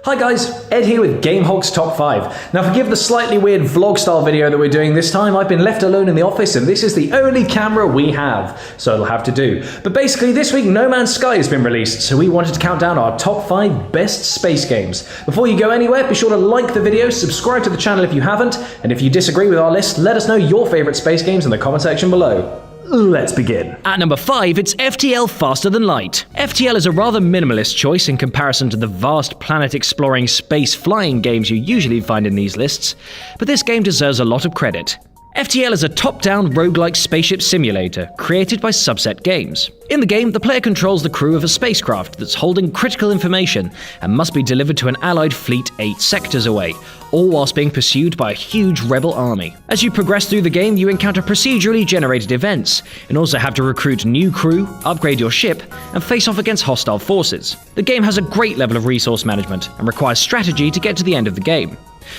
Hi guys, Ed here with Game Hog's Top 5. Now forgive the slightly weird vlog style video that we're doing this time. I've been left alone in the office and this is the only camera we have, so it'll have to do. But basically this week No Man's Sky has been released, so we wanted to count down our top 5 best space games. Before you go anywhere, be sure to like the video, subscribe to the channel if you haven't, and if you disagree with our list, let us know your favourite space games in the comment section below. Let's begin. At number 5, it's FTL Faster Than Light. FTL is a rather minimalist choice in comparison to the vast planet-exploring space-flying games you usually find in these lists, but this game deserves a lot of credit. FTL is a top-down roguelike spaceship simulator created by Subset Games. In the game, the player controls the crew of a spacecraft that's holding critical information and must be delivered to an allied fleet 8 sectors away, all whilst being pursued by a huge rebel army. As you progress through the game, you encounter procedurally generated events, and also have to recruit new crew, upgrade your ship, and face off against hostile forces. The game has a great level of resource management and requires strategy to get to the end of the game.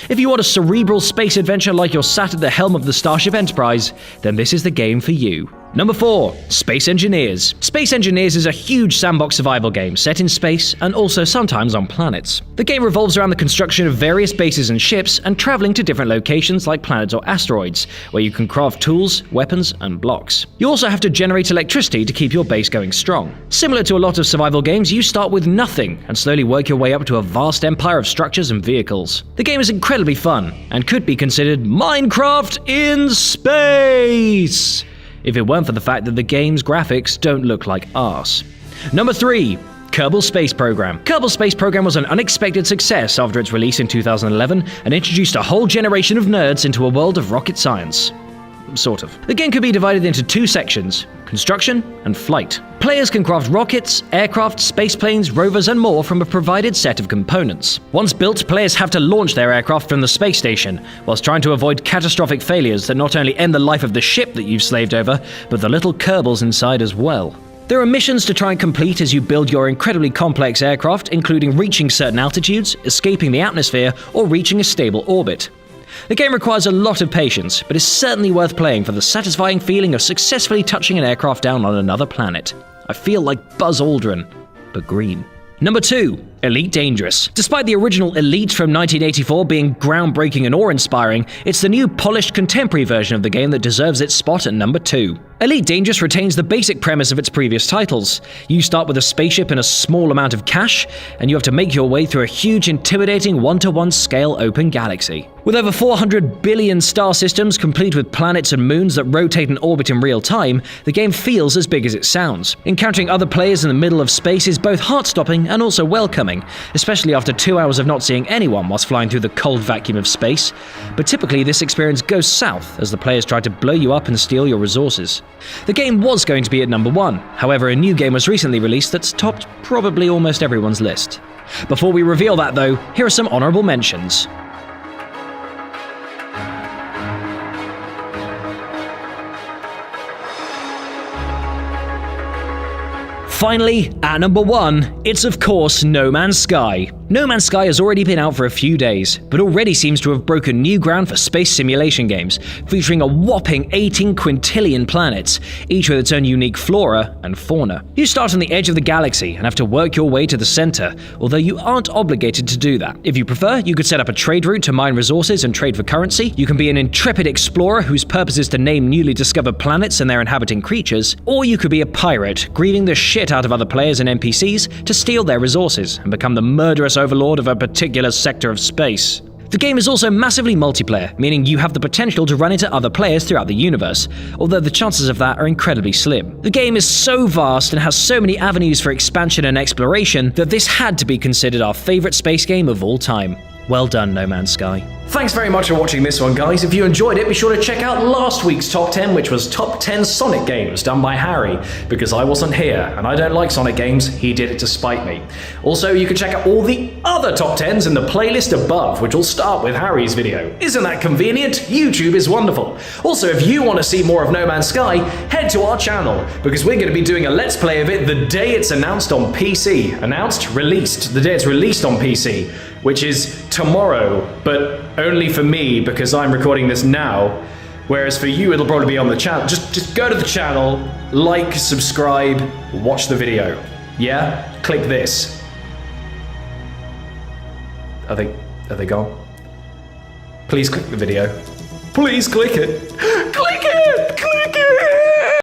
If you want a cerebral space adventure like you're sat at the helm of the Starship Enterprise, then this is the game for you. Number 4, Space Engineers. Space Engineers is a huge sandbox survival game set in space and also sometimes on planets. The game revolves around the construction of various bases and ships and traveling to different locations like planets or asteroids, where you can craft tools, weapons, and blocks. You also have to generate electricity to keep your base going strong. Similar to a lot of survival games, you start with nothing and slowly work your way up to a vast empire of structures and vehicles. The game is incredibly fun and could be considered Minecraft in space, if it weren't for the fact that the game's graphics don't look like arse. Number 3, Kerbal Space Program. Kerbal Space Program was an unexpected success after its release in 2011 and introduced a whole generation of nerds into a world of rocket science. Sort of. The game could be divided into 2 sections, construction and flight. Players can craft rockets, aircraft, spaceplanes, rovers, and more from a provided set of components. Once built, players have to launch their aircraft from the space station, whilst trying to avoid catastrophic failures that not only end the life of the ship that you've slaved over, but the little Kerbals inside as well. There are missions to try and complete as you build your incredibly complex aircraft, including reaching certain altitudes, escaping the atmosphere, or reaching a stable orbit. The game requires a lot of patience, but is certainly worth playing for the satisfying feeling of successfully touching an aircraft down on another planet. I feel like Buzz Aldrin, but green. Number 2, Elite Dangerous. Despite the original Elite from 1984 being groundbreaking and awe-inspiring, it's the new polished contemporary version of the game that deserves its spot at number 2. Elite Dangerous retains the basic premise of its previous titles. You start with a spaceship and a small amount of cash, and you have to make your way through a huge, intimidating 1-to-1 scale open galaxy. With over 400 billion star systems complete with planets and moons that rotate and orbit in real time, the game feels as big as it sounds. Encountering other players in the middle of space is both heart-stopping and also welcoming, especially after 2 hours of not seeing anyone whilst flying through the cold vacuum of space. But typically this experience goes south as the players try to blow you up and steal your resources. The game was going to be at number 1, however a new game was recently released that's topped probably almost everyone's list. Before we reveal that though, here are some honourable mentions. Finally, at number 1, it's of course No Man's Sky. No Man's Sky has already been out for a few days, but already seems to have broken new ground for space simulation games, featuring a whopping 18 quintillion planets, each with its own unique flora and fauna. You start on the edge of the galaxy and have to work your way to the center, although you aren't obligated to do that. If you prefer, you could set up a trade route to mine resources and trade for currency, you can be an intrepid explorer whose purpose is to name newly discovered planets and their inhabiting creatures, or you could be a pirate, grieving the shit out of other players and NPCs to steal their resources and become the murderous overlord of a particular sector of space. The game is also massively multiplayer, meaning you have the potential to run into other players throughout the universe, although the chances of that are incredibly slim. The game is so vast and has so many avenues for expansion and exploration that this had to be considered our favourite space game of all time. Well done, No Man's Sky. Thanks very much for watching this one, guys. If you enjoyed it, be sure to check out last week's Top 10, which was Top 10 Sonic Games, done by Harry, because I wasn't here, and I don't like Sonic games, he did it to spite me. Also, you can check out all the other Top 10s in the playlist above, which will start with Harry's video. Isn't that convenient? YouTube is wonderful. Also, if you want to see more of No Man's Sky, head to our channel, because we're going to be doing a Let's Play of it the day it's announced on PC. Released, the day it's released on PC, which is tomorrow, but only for me because I'm recording this now, whereas for you it'll probably be on the channel. Just go to the channel, like, subscribe, watch the video. Yeah? Click this. Are they gone? Please click the video. Please click it. Click it! Click it!